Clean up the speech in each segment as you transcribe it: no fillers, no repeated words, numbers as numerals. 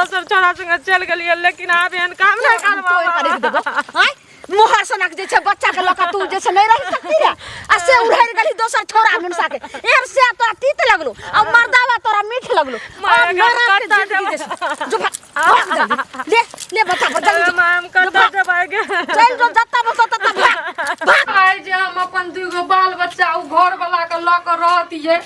दोसर छोरा संगे चल गेलिए लेकिन आब एहन काम नहीं करबा मोहर सनक जे छे बच्चा के लका तू जे छे नहीं रह सकती रे आ से उड़ैर गली दोसर छोरा मुनसा के एर से तोरा तीत लगलो आ मर्दावा तोरा मीठ लगलो आ मरा के जिंदगी जे जो ले ले बच्चा बच्चा हम कत जबागे चल जो जत्ता बस तत्ता भाग आइ जे हम अपन दुगो बाल बच्चा उ घर वाला के ल के रहतिए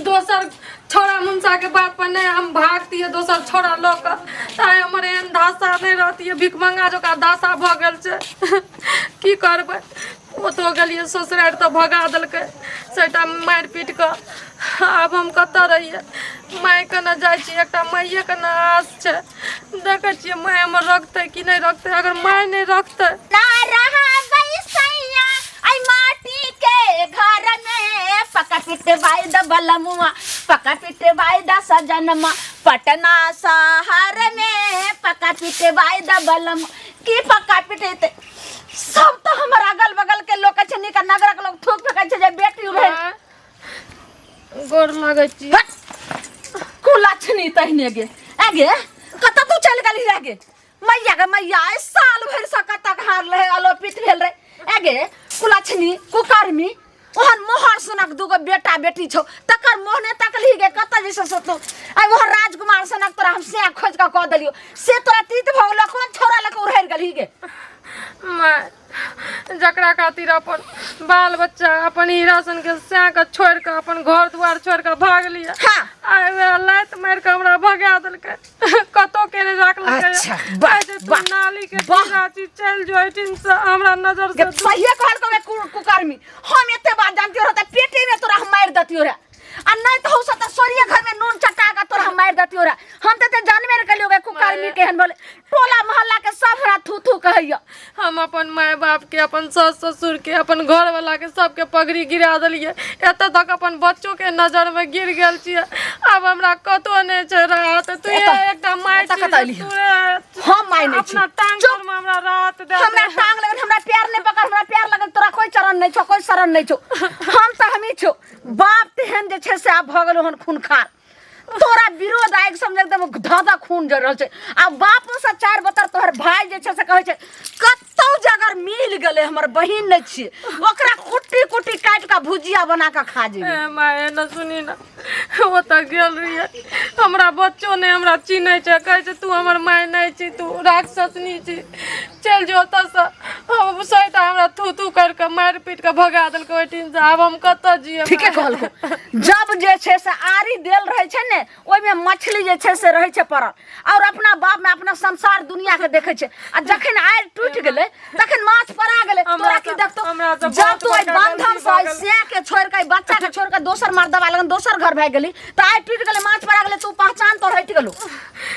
दोसर छोरा मुंसा के बात पर नहीं हम भागतिए दोसर छोरा ल के ताय हमर एहन दासा नहीं रहतिए भिखमंगा जका दासा भ गेल छे की करबै ओ तो गेलिए ससुरार तो भगा देलकै सेटा मारि पीट के अब हम कत रहिए माय के न जाइ छी एकटा माइये के न आस छे देखे छिए माय हमर रखतै कि नहीं रखतै अगर माय नहीं रखतै ना रहा गई सैया आई माटी के घर में पका पिटवाई द बलमुआ पका पिटवाई द सजनमा पटना शहर में पका पिटवाई द बलम की पका पिटेते सब तो हमर अगल बगल के लोग छनी का नगर के लोग थूक फेंकै छै जे बेटी उड़ै गोर लागै छी कुला छनी तहने गे आगे कत तू चल गेली रे गे मैया गे मैया इस साल भर से कत हार रहे आलोपित भेल रे आगे कुला छनी कुकर्मी ओहन मोहर सनक दुगो बेटा बेटी छौ तकर मोहने तकली गे कत जैसे सतो आई वो राजकुमार सनक तोरा हम से खोज के क देलियो से तोरा तीत भगलो कोन छोरा लक उड़ैर गेली गे मैं जकरा खातिर अपन बाल बच्चा अपन हीरा सन के स्या के छोड़ के अपन घर द्वार छोड़ के भाग लिया हां आइ वे लात मार के हमरा भगा देलकै कतो के राखलकै अच्छा बा नाली के राची चल जोइटिन से हमरा नजर से सही कहल को कुकर्मी हम एते बात जानती रहता पेटे में तोरा हम मार दतियो रे आ नहीं तो होसा त सोरिया घर में नून चटा का तोरा हम मार दतियो रे हम ते जानबे रे कलियो गे कुकर्मी केहन बोले टोला मोहल्ला के सब हमरा थू थू कहैया हम अपन माय बाप के अपन सास ससुर के अपन घर वाला के सबके पगड़ी गिरा देलिए एत तक अपन बच्चों के नजर में गिर गेल छिए अब हमरा कतो नहीं छै राहत तू एकटा माय छी हम माय नहीं छी अपना टांग पर में हमरा राहत दे हमरा टांग लगन हमरा पैर नहीं पकड़ हमरा पैर लगन तोरा कोई चरण नहीं छौ कोई शरण नहीं छौ हम त हमी छौ बाप तेहन जे छै से आब भ गेलो हन खूनखार तोरा विरोध आइक समझ एकदम धाधा खून जर रहल छै आ बापो से चार बतर तोहर भाई जे छै से कहै छै कतौ जगर मिल गेले हमर बहिन नै छी ओकरा कुट्टी कुट्टी काट के भुजिया बना के खा जेबे माय न सुनी न ओ त गेल रहिए हमरा बच्चो ने हमरा चिन्है छै कहै छै तू हमर माय नै छी तू राक्षसनी छी चल जो त से हम सहित हमरा थू थू कर के मार पीट के भगा देलकै ओटिन से अब हम कत जिए ठीके कहलको जब जे छै से आरी देल रहै छै ने ओइ में मछली जे छै से रहै छै परल और अपना बाप में अपना संसार दुनिया के देखै छै आ जखन आरि टूट गेलै तखन माछ परा गेलै तोरा की देखतो जब तू ओइ बंधन से से के छोड़ के बच्चा के छोड़ के दोसर मर्दवा लगन दोसर घर भाग गेली त आरि टूट गेलै माछ परा गेलै तू पहचान तो हट गेलो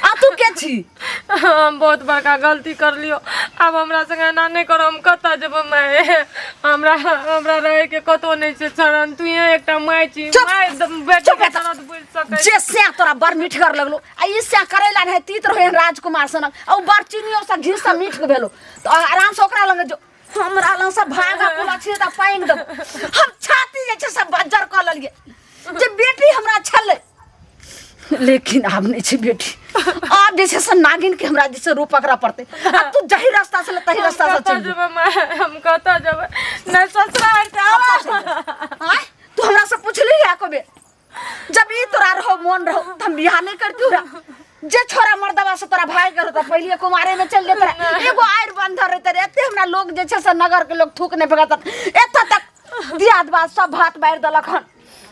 आ तू के छी हम बहुत बड़का गलती कर लियो अब हमरा संगे ना नहीं करो हम कत जब मैं हमरा रहे के कतो नहीं छै शरण तू एकटा माय छी माय बेटा के तरह बुझ सकै जे से तोरा बड़ मीठ कर लगलो आ ई से करेला रहे तीत रहे राजकुमार सनक आ बड़ चीनियो से घी से मीठ के भेलो तो आराम से ओकरा लंग जो हमरा लंग से भागा कोला छी त पाइन दब हम छाती जे छै सब बज्जर क ललिए जे बेटी हमरा छले लेकिन अब नहीं छी बेटी अब जैसे से नागिन के हमरा जैसे रूप पकड़ा पड़ते अब तू जही रास्ता से तही रास्ता से चल जब हम कत जब नहीं ससुराल के आवाज तू हमरा से पूछली है कबे जब ई तोरा रहो मन रहो त हम बियाह नहीं करती रा जे छोरा मर्दवा से तोरा भाई करो त पहले कुमारे में चल लेत रे एगो आयर बंधर रहते रे एते हमरा लोग जे छै से नगर के लोग थूक नहीं भगत एत तक दियाद बात सब भात बार दलक हन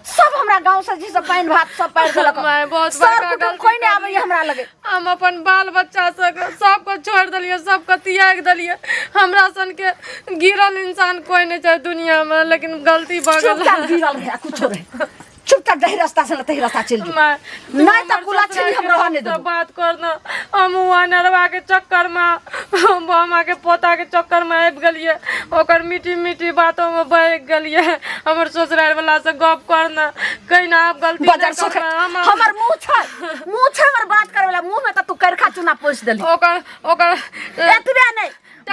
सब हमरा गांव से जी सब पाइन भात सब पार दलक मैं बहुत बड़का गलती कोई नहीं आबै हमरा लगे हम अपन बाल बच्चा सबको छोड़ दिलिए सबको त्याग दिलिए हमरा सन के गिरल इंसान कोई नहीं छै दुनिया में लेकिन गलती भ गेल चुपचाप गिरल रहे कुछ रहे चुपचाप दही रास्ता से तही रास्ता चल नहीं त कुला छली हम रहने दे बात करना हम नरवा के चक्कर में बामा के पोता के चक्कर में आबि गेलिए ओकर मीठी मीठी बातों में बह गेलिए हमर ससुराल वाला से गप करना कहीं ना आप गलती हमर मुंह छै हमर बात करे वाला मुंह में त तू करखा चुना पोछ देली ओकर एतबे नहीं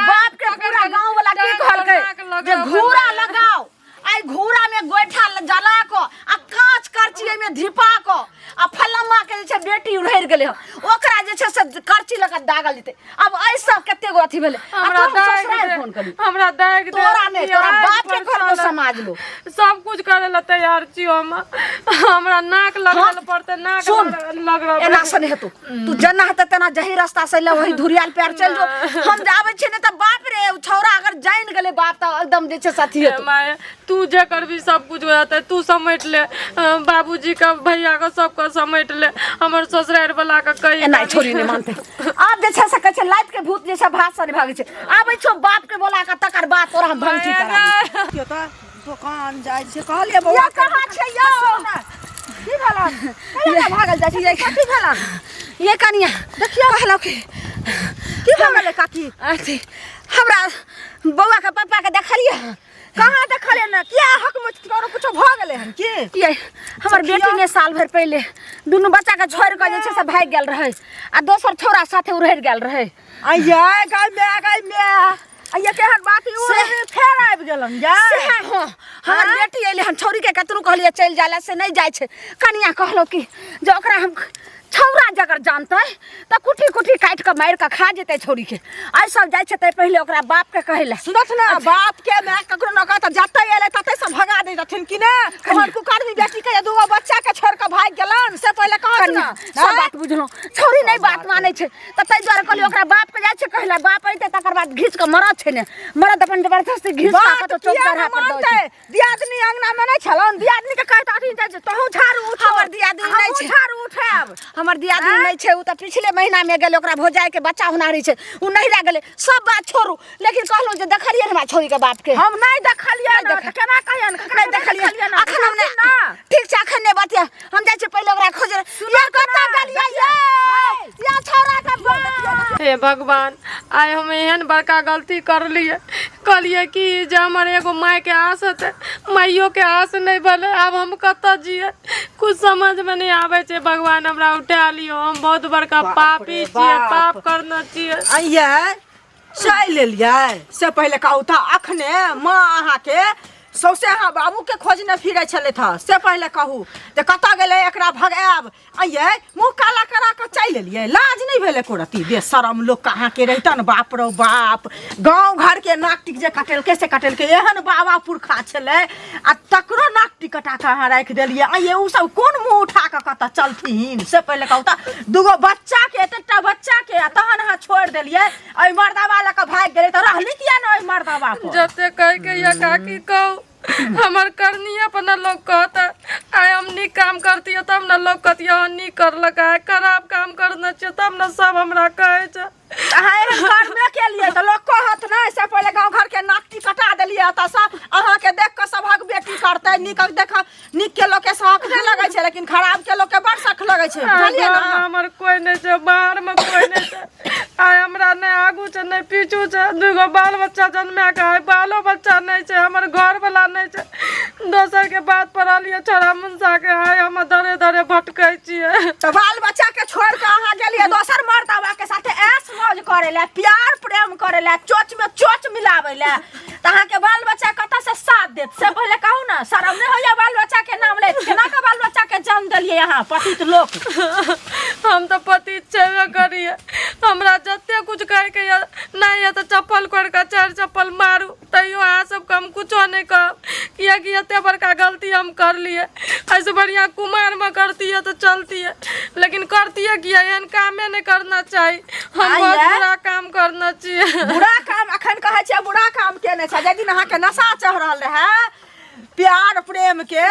बाप के पूरा गांव वाला की कहल के जे घूरा लगाओ आई घूरा में गोइठा जला को आ कांच करची में धिपा को आ फलम्मा के जे छे बेटी रह गेले ओकरा जे छे से करची लगा दागल जेते। अब ऐ सब केते गो अथी भेले हमरा दाग फोन करी हमरा दाग तोरा ने तोरा बाप के घर को समाज लो सब कुछ करे ला तैयार छियो हम। हमरा नाक लगल पड़ते नाक लग रहा एना सने हेतु तू जना हते तना जही रास्ता से ले वही धुरियाल पैर चल जो हम जावे छे ने त बाप रे छौरा अगर जान गेले बाप त एकदम जे छे साथी हेतु। माय तू जे करबी सब कुछ हो जाता है। तू समेट ले बाबूजी का भैया का सबका समेट ले हमर ससुराल वाला का कही एना छोरी ने मानते आप जे छे से कह छे लाइट के भूत जैसा भाषा ने भागे छे आबै छो बाप के बोला का तकर बात तोरा हम भंगठी करा क्यों तो दुकान जाय छे कहलिए बौआ कहां छे यो की भला कहिया भागल जा छी कथि भला ये कनिया देखियो कहलो की भला काकी अथी हमरा बौआ के पापा के देखलिए कहां देखले ना किया हक में तोरो कुछ भ गेले हन की ये हमर बेटी ने साल भर पहले दुनु बच्चा के छोड़ के जे छे से भाग गेल रहे आ दोसर छोरा साथे उड़ि गेल रहे। आइया गल में आइया केहन बात उ फेर आबि गेलन जा हो हमर बेटी एले हन छोरी के कतनु कहलिए चल जाला से नहीं जाय छे कनिया कहलो कि जे ओकरा हम छौरा जगर जानते त कुठी कुठी काट के मार के खा जेते छोरी के आई सब जाय छे त पहले ओकरा बाप के कहेला सुनत ना बाप के मैं ककरो न कहत जते एले तते से भगा दे जथिन कि ना हमर कुकरमी बेटी के दुगो बच्चा के छोड़ के भाग गेलन से पहले कहत ना सब बात बुझलो छोरी नहीं बात माने छे त तै द्वारा कहली ओकरा बाप के जाय छे कहला बाप आइते तकर बाद घीच के मरत छे ने मरद अपन जबरदस्ती घीच के तो चौक चढ़ा पर दो दियादनी अंगना में नहीं छलन दियादनी के कहत आथी जाय तहु झाड़ू उठ हमर दियादनी नहीं छे झाड़ू उठाब हमर दियादनी नहीं छे उ त पिछले महीना में गेले ओकरा भोजाय के बच्चा हुनारी छे उ नहीं रह गेले सब बात छोड़ू लेकिन कहलो जे देखलिए हमरा छोरी के बाप के हम नहीं देखलिए ना त केना कहन नहीं देखलिए ना अखन हमने ठीक छे अखन ने बतिया हम जाय छे पहले ओकरा खोज या कता गलिया या छोरा के बाप हे भगवान आय हम एहन बड़का गलती कर लिए कहलिए कि जे हमर एगो माय के आस है माइयो के आस नहीं भले अब हम कत जिए कुछ समझ में नहीं आवे छे भगवान हमरा उठा लियो हम बहुत बड़का पापी छिए पाप करना चाहिए। आइया चाय ले लिया से पहले कहू था अखने माँ अहाँ के सौसे अहाँ बाबू के खोजने फिरे छले था से पहले कहू जे कतऽ गेले एकरा भगाब आइये मुँह काला करा के चल एलिए लाज नहीं भेले कोरती बेशरम लोग कहाँ के रहतन बाप रो बाप गाँव घर के नाक टिक जे कटेलके से कटेलके एहन बाबा पुरखा छले आ तकरो नाक टिक कटा के अहाँ राखि देलिए आइये उ सब कोन मुँह उठा के कतऽ चलथिन से पहले कहू था दूगो बच्चा के एकटा बच्चा के आ तहन अहाँ छोड़ देलिए ओइ मर्दावा लऽ के भाग गेले तऽ रहली किया न ओइ मर्दावा पर जते कह के या काकी कहू हमार करनी अपना लोग कहता आय हम निक काम करती है तब ना लोग कहती है निक कर लगा है खराब काम करना चाहिए तब ना सब हमरा कहे छे करने के लिए तो लोग कहत ना से पहले गांव घर के नाकटी कटा देलिए त सब अहाँ के देख के सबहक बेटी करते निक देख निक के लोग के शौक नहीं लगे छे लेकिन खराब के लोग के बड़ शौक लगे छे बुझलिए ना हमर कोई नहीं छे बाहर में कोई नहीं छे आय हमरा नहीं आगू छे नहीं पीछू छे दुगो बाल बच्चा जन्मे के है बालो बच्चा नहीं छे हमर घर वाला नहीं छे दोसर के बात पर लिए छोरा मुंसा के है हम दरे दरे भटकै छिए तो बाल बच्चा के छोड़ के अहाँ गेलिए दोसर मर्दावा के साथे ऐश मौज करेला प्यार प्रेम करेला चोच में चोच मिलावेला त अहाँ के बाल बच्चा कत से साथ देत से पहले कहू ना शर्म नहीं होया बाल बच्चा के नाम ले केना के बाल बच्चा के जन्म देलिए यहाँ पतित लोग हम तो पति छेबे करिए हमरा जते कुछ कहे के नहीं है तो चप्पल कोड़ के चार चप्पल मारू तैयो अहाँ सब हम कुछो नहीं कहब कियाकि एते बड़का गलती हम कर लिए ऐसे बढ़िया कुमार में करती है तो चलती है लेकिन करती है किया एहन कामे नहीं करना चाहिए हम बहुत बुरा काम करना चाहिए बुरा काम अखन कहे छे बुरा काम केने छे जे दिन अहाँ के नशा चढ़ रहल है प्यार प्रेम के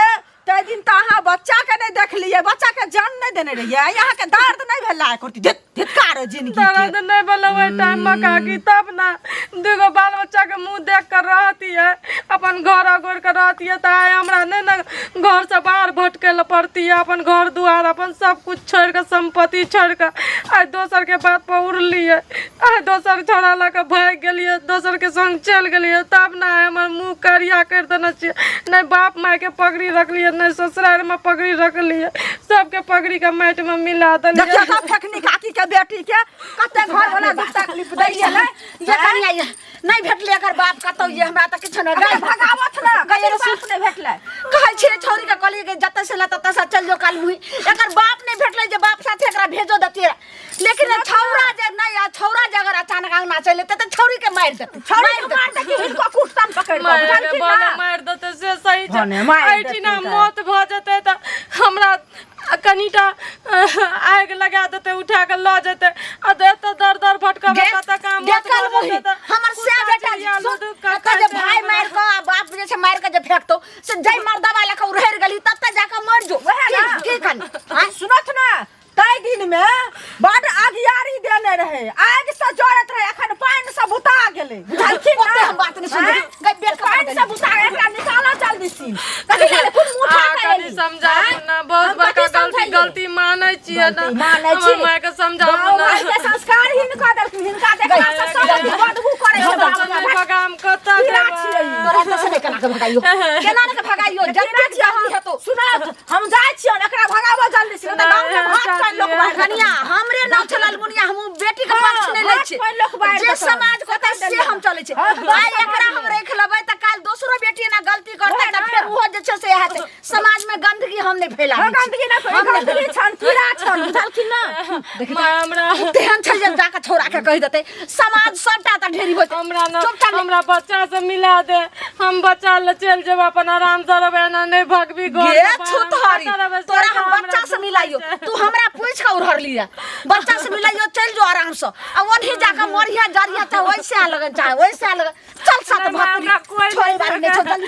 ते दिन त अहाँ बच्चा के नहीं देखलिए बच्चा के जान नहीं देने रहिए यहाँ के दर्द नहीं भेला करती धिक्कार जिंदगी के दर्द नहीं भेला ओइ टाइम में काकी तब ना दुगो बाल बच्चा के मुंह देख कर रहती है अपन घर अगोर कर रहती है त हमरा नहीं ना घर से बाहर भटके ल पड़ती है अपन घर दुआर अपन सब कुछ छोड़ के संपत्ति छोड़ के आज दोसर के बात पर उड़ली है दोसर छोड़ा ला के भाग गेलिए, दोसर के संग चल गेलिए, तब ना हमर मुंह करिया कर देना चाहिए। नहीं बाप माय के पगड़ी रखलिए, नहीं ससुराल में पगड़ी रखलिए, सबके पगड़ी के माइट में मिला देलिए। देखिए कब फेकनी काकी के बेटी के कते घर वाला दुख तकलीफ दैलिए ना ये कनिया ये नहीं भेटले एकर बाप कतौ ये हमरा त किछ न गई भगावत ना गई बाप ने भेटले कहै छी छोरी के कहलिए कि जतै से ला ततै से चल जो काल मुही एकर बाप ने भेटले जे बाप साथे एकरा भेजो दतिए। लेकिन छौरा जे नहीं आ छौरा जे अगर अचानक आंगना चले त छौरी के मार देते, छोड़ी के मार दे कि इनको कुटतन पकड़ के मार देते से सही छै। ना मौत भ जेतै त हमरा कनिटा आग लगा देते, उठा के ल जेते, आ देते दर दर भटकावे त काम देखल मुही हमर से बेटा के भाई मार के बाप जे से मार के जे फेकतो से जय मर्दा वाला के उड़ेर गली तब तक जाके मर जो की कन। हां सुनत ना तै दिन में बड़ आगियारी देने रहे, आग से जोड़त रहे, अखन पानी से बुता गेले बुझलखिन ओते हम बात नहीं सुन गई बेट पानी से बुता एकरा निकालो जल्दी सी कथि ले खुद मुंह उठा के कनी समझाबू ना, बहुत बड़का गलती मानै छियै ना, हमर माय के समझाबू ना। भाई के संस्कार हिनका देलखिन, हिनका देखला से सब बदबू करे छै भगाम कता छियै तोरा त से केना के भगाइयो केना के भगाइयो जल्दी जल्दी है तो सुनत हम जाय छियै एकरा भगाबो जल्दी से त गांव के भाग पाइन लोग बाहर कनिया हमरे नाम चलल मुनिया हम बेटी के पक्ष नहीं ले छी जे समाज को त से हम चले छी। भाई एकरा हम रख लेबै त काल दोसरो बेटी ना गलती करतै त फिर वो जे छै से हेतै। समाज में गंदगी हम नहीं फैलाबै, गंदगी ना गंदगी छन कीड़ा छन बुझलखिन ना। हमरा तेहन छै जे जाके छोरा के कहि देतै समाज सबटा त ढेरी होत। हमरा ना हमरा बच्चा से मिला दे, हम बच्चा ले चल जेब अपन आराम से रहबे ना, नहीं भगबी घर ये छुतहरी तोरा हम बच्चा से मिलाइयो तू हमरा पूछ के उड़हर लिया बच्चा से मिलाइयो चल जो आराम से आ ओनही जाके मरिया जरिया त वैसे लगन चाहे वैसे लगन चल साथ भाग छोरी बारी नहीं छोड़ जल्दी